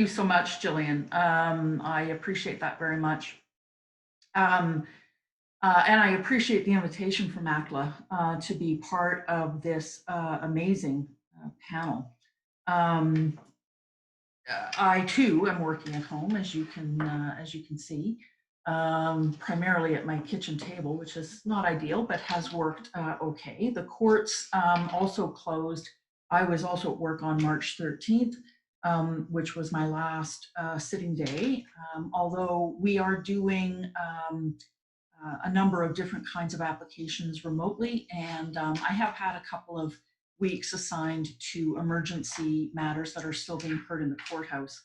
you so much, Jillian. I appreciate that very much. Um, and I appreciate the invitation from ACLA to be part of this amazing panel. Um, I too am working at home, as you can see, primarily at my kitchen table, which is not ideal, but has worked okay. The courts also closed. I was also at work on March 13th, which was my last sitting day. Although we are doing a number of different kinds of applications remotely, and I have had a couple of weeks assigned to emergency matters that are still being heard in the courthouse.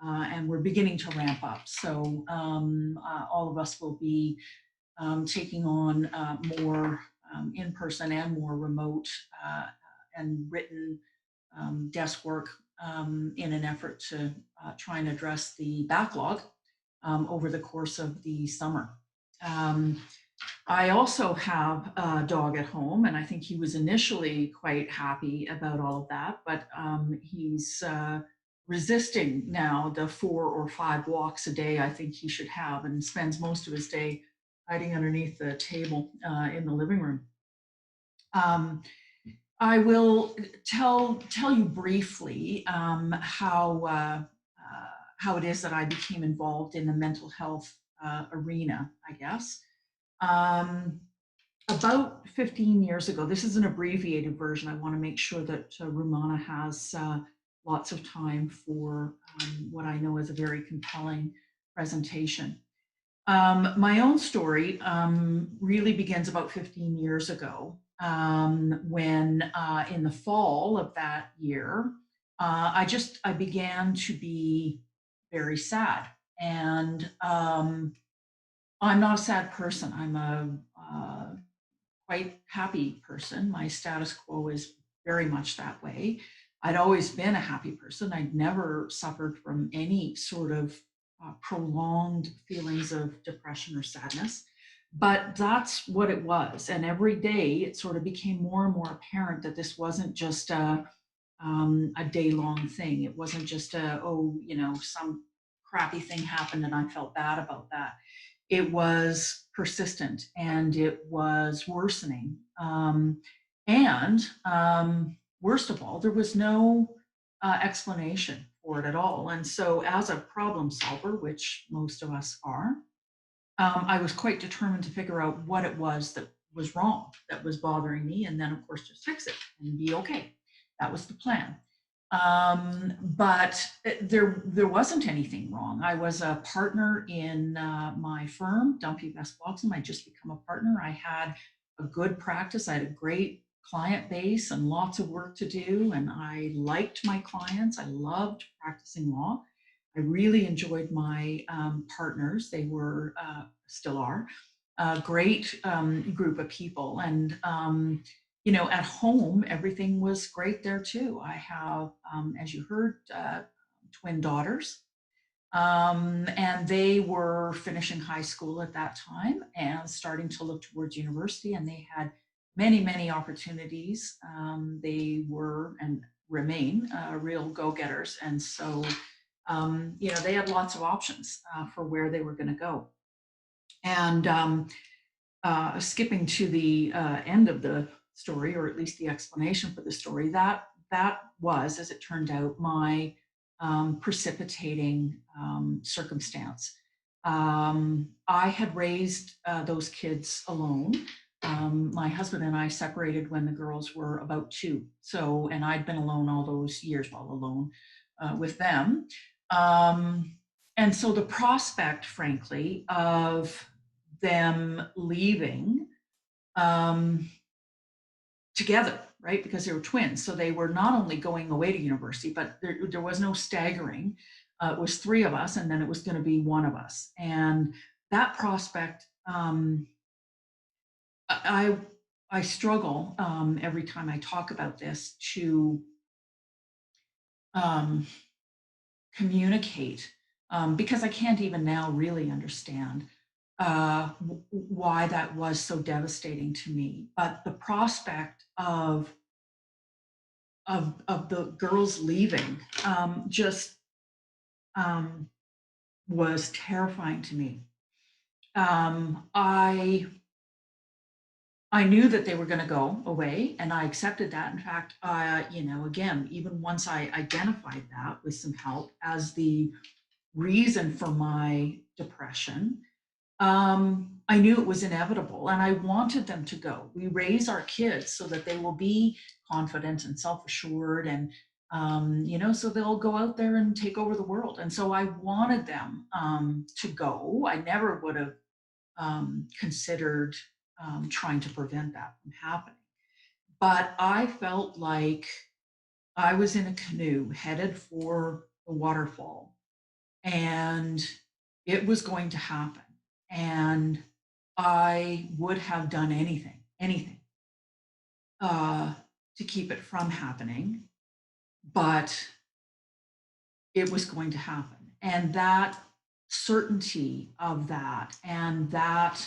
And we're beginning to ramp up. So all of us will be taking on more in-person and more remote and written desk work in an effort to try and address the backlog over the course of the summer. I also have a dog at home, and I think he was initially quite happy about all of that, but he's resisting now the 4 or 5 walks a day I think he should have, and spends most of his day hiding underneath the table in the living room. I will tell you briefly how it is that I became involved in the mental health arena, I guess. About 15 years ago, this is an abbreviated version. I want to make sure that Rumana has lots of time for what I know is a very compelling presentation. My own story really begins about 15 years ago when in the fall of that year, I began to be very sad. And I'm not a sad person. I'm a quite happy person. My status quo is very much that way. I'd always been a happy person. I'd never suffered from any sort of prolonged feelings of depression or sadness. But that's what it was. And every day it sort of became more and more apparent that this wasn't just a day-long thing. It wasn't just some crappy thing happened and I felt bad about that. It was persistent and it was worsening. And worst of all, there was no explanation for it at all. And so, as a problem solver, which most of us are, I was quite determined to figure out what it was that was wrong, that was bothering me, and then, of course, just fix it and be okay. That was the plan. But there wasn't anything wrong. I was a partner in my firm, Dumpy Best Bloxham. I just become a partner. I had a good practice. I had a great client base and lots of work to do. And I liked my clients. I loved practicing law. I really enjoyed my partners. They were, still are, a great group of people. And at home, everything was great there too. I have, as you heard, twin daughters, and they were finishing high school at that time and starting to look towards university, and they had many, many opportunities. They were and remain real go-getters, and so they had lots of options for where they were going to go. And skipping to the end of the story, or at least the explanation for the story, that was, as it turned out, my precipitating circumstance. I had raised those kids alone. My husband and I separated when the girls were about 2. So, and I'd been alone all those years, well, alone with them. And so the prospect, frankly, of them leaving together, right? Because they were twins. So they were not only going away to university, but there was no staggering. It was 3 of us, and then it was going to be 1 of us. And that prospect, I struggle every time I talk about this to communicate because I can't even now really understand why that was so devastating to me. But the prospect of the girls leaving just was terrifying to me. I knew that they were going to go away, and I accepted that. In fact, again, even once I identified that with some help as the reason for my depression, I knew it was inevitable, and I wanted them to go. We raise our kids so that they will be confident and self-assured, and so they'll go out there and take over the world. And so I wanted them to go. I never would have considered trying to prevent that from happening. But I felt like I was in a canoe headed for the waterfall, and it was going to happen. And I would have done anything to keep it from happening, but it was going to happen. And that certainty of that, and that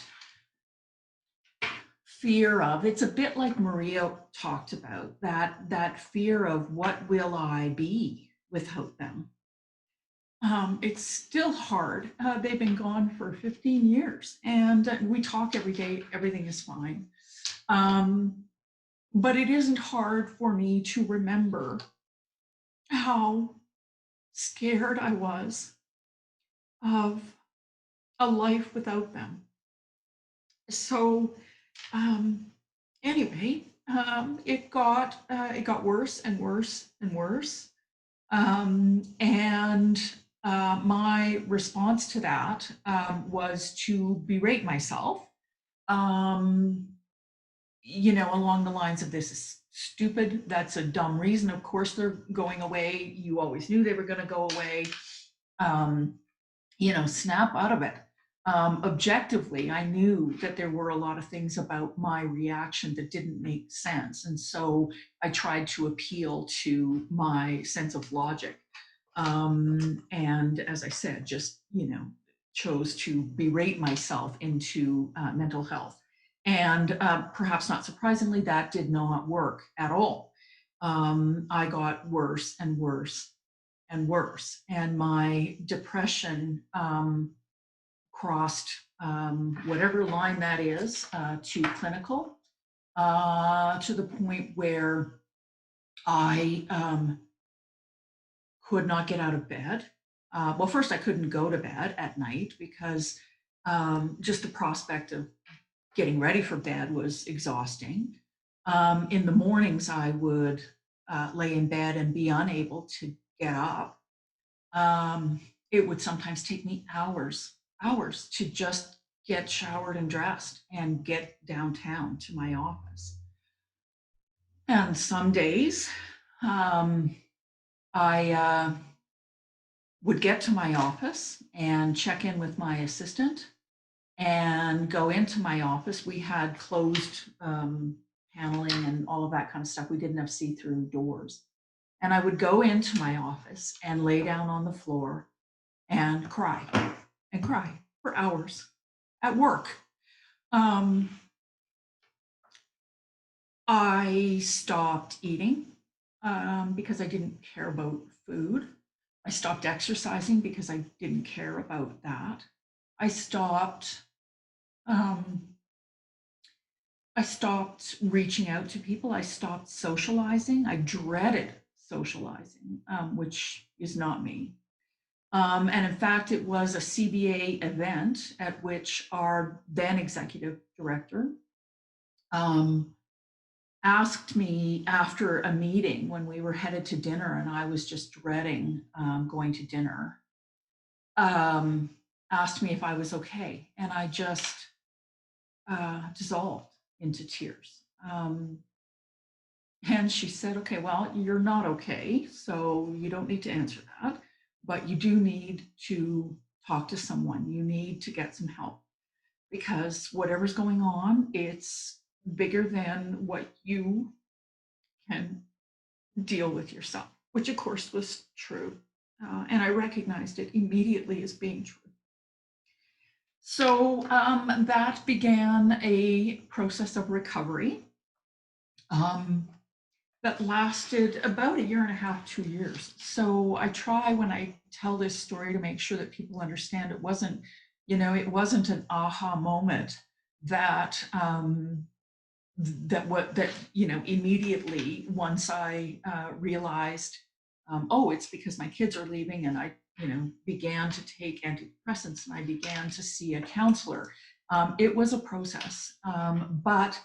fear of, it's a bit like Maria talked about, that fear of what will I be without them. It's still hard. They've been gone for 15 years, and we talk every day, everything is fine. But it isn't hard for me to remember how scared I was of a life without them. So anyway, it got worse and worse and worse. My response to that was to berate myself, along the lines of, this is stupid. That's a dumb reason. Of course they're going away. You always knew they were going to go away. Snap out of it. Objectively, I knew that there were a lot of things about my reaction that didn't make sense. And so I tried to appeal to my sense of logic. And as I said, just, chose to berate myself into mental health. And perhaps not surprisingly, that did not work at all. I got worse and worse and worse. And my depression crossed whatever line that is to clinical, to the point where I could not get out of bed. Well, first I couldn't go to bed at night because just the prospect of getting ready for bed was exhausting. In the mornings, I would lay in bed and be unable to get up. It would sometimes take me hours to just get showered and dressed and get downtown to my office. And some days I would get to my office and check in with my assistant and go into my office. We had closed paneling and all of that kind of stuff. We didn't have see-through doors. And I would go into my office and lay down on the floor and cry for hours at work. I stopped eating because I didn't care about food. I stopped exercising because I didn't care about that. I stopped reaching out to people. I stopped socializing. I dreaded socializing, which is not me. And in fact, it was a CBA event at which our then executive director asked me after a meeting when we were headed to dinner, and I was just dreading going to dinner, asked me if I was okay. And I just dissolved into tears. And she said, okay, well, you're not okay, so you don't need to answer that, but you do need to talk to someone. You need to get some help, because whatever's going on, it's bigger than what you can deal with yourself, which of course was true. And I recognized it immediately as being true. So that began a process of recovery. that lasted about a year and a half, 2 years. So I try when I tell this story to make sure that people understand it wasn't, it wasn't an aha moment that immediately once I realized, oh, it's because my kids are leaving, and I began to take antidepressants and I began to see a counselor. It was a process, but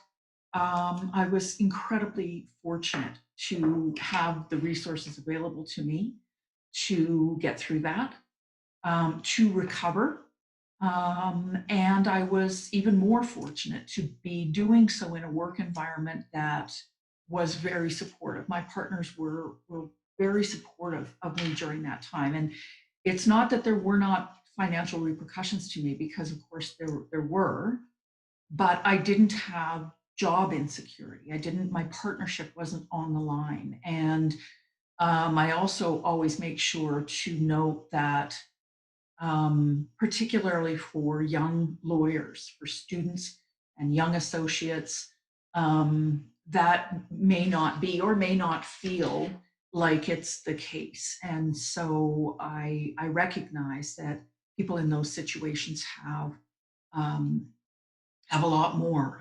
I was incredibly fortunate to have the resources available to me to get through that, to recover. And I was even more fortunate to be doing so in a work environment that was very supportive. My partners were very supportive of me during that time. And it's not that there were not financial repercussions to me, because of course there were, but I didn't have job insecurity. My partnership wasn't on the line. And I also always make sure to note that, particularly for young lawyers, for students and young associates, that may not be or may not feel like it's the case. And so I recognize that people in those situations um, have a lot more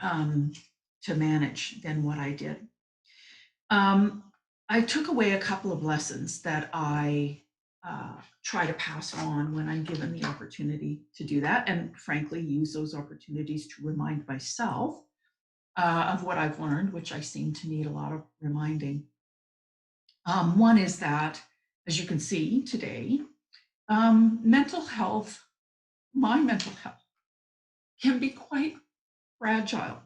to manage than what I did. Um, I took away a couple of lessons that I try to pass on when I'm given the opportunity to do that, and frankly, use those opportunities to remind myself of what I've learned, which I seem to need a lot of reminding. One is that, as you can see today, mental health, my mental health, can be quite fragile.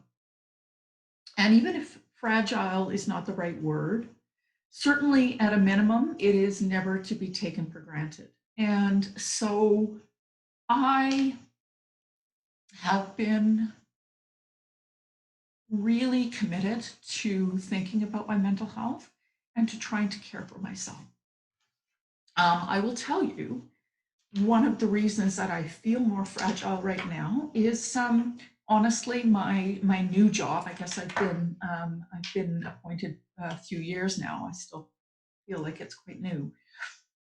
And even if fragile is not the right word, certainly at a minimum, it is never to be taken for granted. And so I have been really committed to thinking about my mental health and to trying to care for myself. I will tell you, one of the reasons that I feel more fragile right now is honestly my new job. I guess I've been appointed a few years now. I still feel like it's quite new.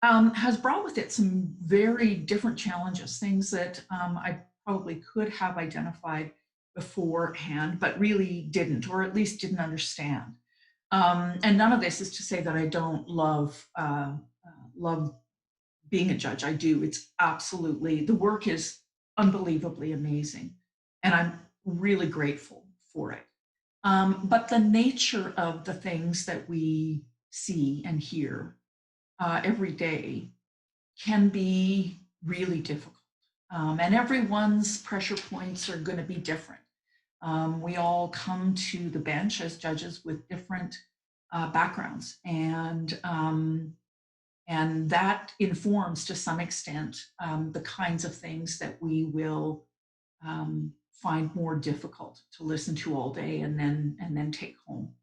Has brought with it some very different challenges, things that I probably could have identified beforehand, but really didn't, or at least didn't understand. And none of this is to say that I don't love being a judge. I do. It's absolutely, the work is unbelievably amazing, and I'm really grateful for it. But the nature of the things that we see and hear every day can be really difficult. And everyone's pressure points are going to be different. We all come to the bench as judges with different backgrounds, and that informs to some extent the kinds of things that we will find more difficult to listen to all day and then take home.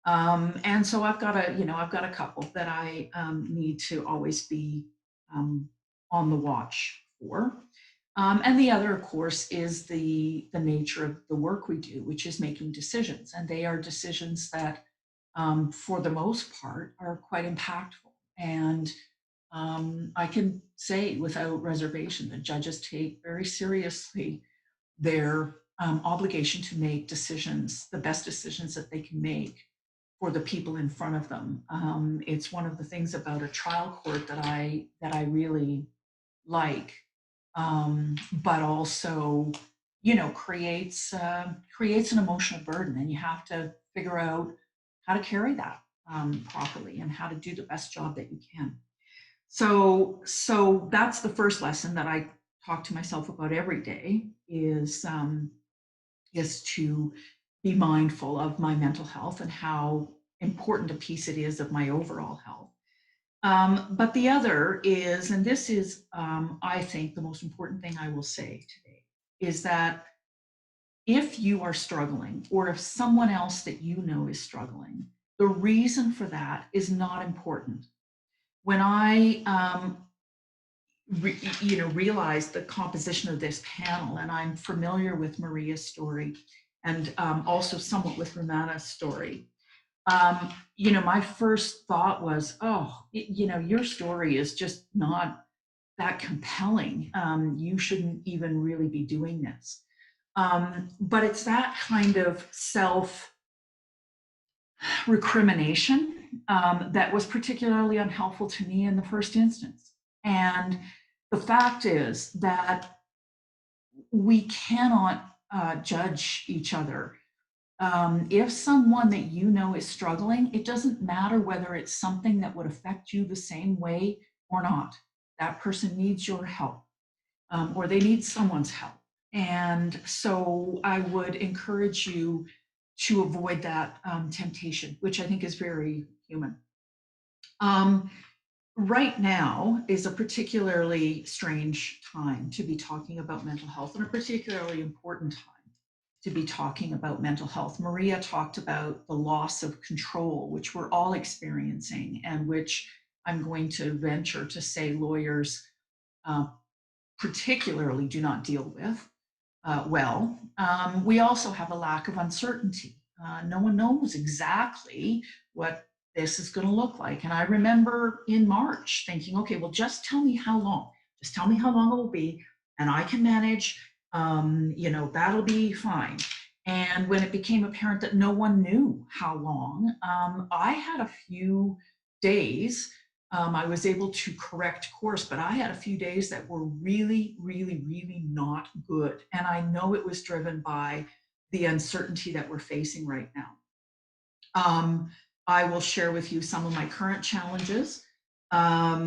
And so I've got a couple that I need to always be um, on the watch for. And the other, of course, is the nature of the work we do, which is making decisions. And they are decisions that, for the most part, are quite impactful. And I can say without reservation that judges take very seriously their obligation to make decisions, the best decisions that they can make for the people in front of them. It's one of the things about a trial court that I really like, but also, creates an emotional burden, and you have to figure out how to carry that properly and how to do the best job that you can. So that's the first lesson that I talk to myself about every day is to be mindful of my mental health and how important a piece it is of my overall health. But the other is, and this is, I think, the most important thing I will say today, is that if you are struggling, or if someone else that you know is struggling, the reason for that is not important. When I realized the composition of this panel, and I'm familiar with Maria's story, and also somewhat with Romana's story, My first thought was, oh, your story is just not that compelling. You shouldn't even really be doing this. But it's that kind of self recrimination that was particularly unhelpful to me in the first instance. And the fact is that we cannot judge each other. If someone that you know is struggling, it doesn't matter whether it's something that would affect you the same way or not. That person needs your help, or they need someone's help. And so I would encourage you to avoid that temptation, which I think is very human. Right now is a particularly strange time to be talking about mental health, and a particularly important time to be talking about mental health. Maria talked about the loss of control, which we're all experiencing, and which I'm going to venture to say lawyers particularly do not deal with well. We also have a lack of uncertainty. No one knows exactly what this is going to look like. And I remember in March thinking, okay, well, just tell me how long. Just tell me how long it will be, and I can manage. That'll be fine. And when it became apparent that no one knew how long, I had a few days. I was able to correct course, but I had a few days that were really, really, really not good. And I know it was driven by the uncertainty that we're facing right now. I will share with you some of my current challenges. I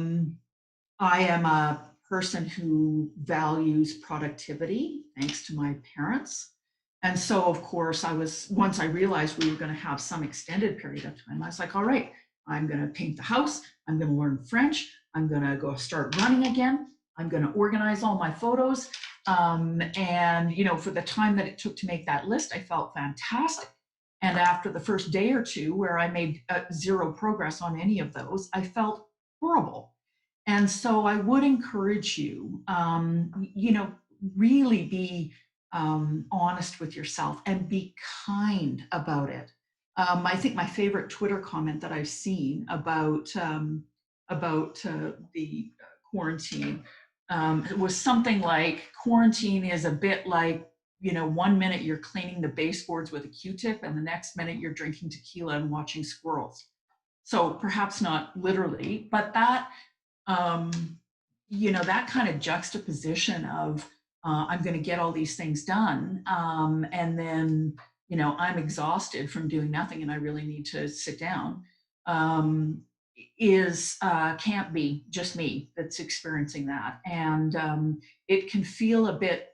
am a person who values productivity, thanks to my parents. And so, of course, once I realized we were going to have some extended period of time, I was like, all right, I'm going to paint the house. I'm going to learn French. I'm going to go start running again. I'm going to organize all my photos. And, for the time that it took to make that list, I felt fantastic. And after the first day or two where I made zero progress on any of those, I felt horrible. And so I would encourage you, really be honest with yourself and be kind about it. I think my favorite Twitter comment that I've seen about the quarantine was something like, quarantine is a bit like, 1 minute you're cleaning the baseboards with a Q-tip, and the next minute you're drinking tequila and watching squirrels. So perhaps not literally, but that that kind of juxtaposition of I'm going to get all these things done, and then I'm exhausted from doing nothing, and I really need to sit down. Is Can't be just me that's experiencing that, and it can feel a bit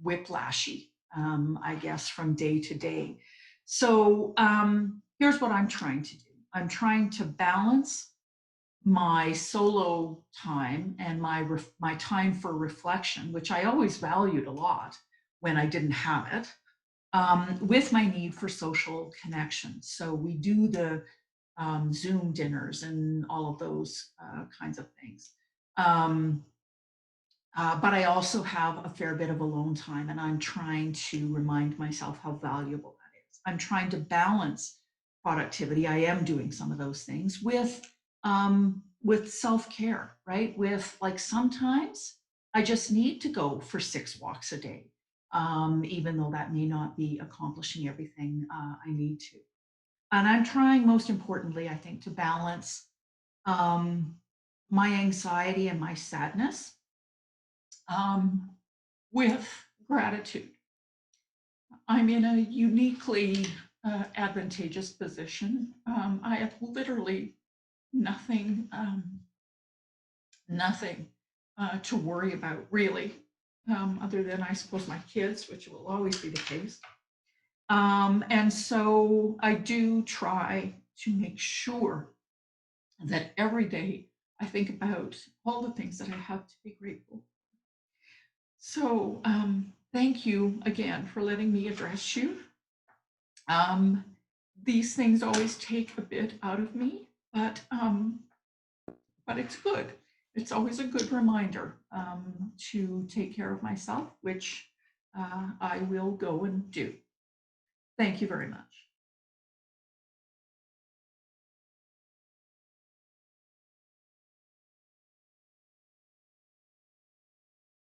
whiplashy, I guess, from day to day. So here's what I'm trying to do. I'm trying to balance my solo time and my time for reflection, which I always valued a lot when I didn't have it, with my need for social connection. So we do the Zoom dinners and all of those kinds of things. But I also have a fair bit of alone time, and I'm trying to remind myself how valuable that is. I'm trying to balance productivity. I am doing some of those things with self-care, right? With, like, sometimes I just need to go for 6 walks a day, even though that may not be accomplishing everything I need to. And I'm trying, most importantly, I think, to balance my anxiety and my sadness with gratitude. I'm in a uniquely advantageous position. I have literally nothing, nothing to worry about, really, other than, I suppose, my kids, which will always be the case. And so I do try to make sure that every day I think about all the things that I have to be grateful for. So thank you again for letting me address you. These things always take a bit out of me, but it's good. It's always a good reminder to take care of myself, which I will go and do. Thank you very much.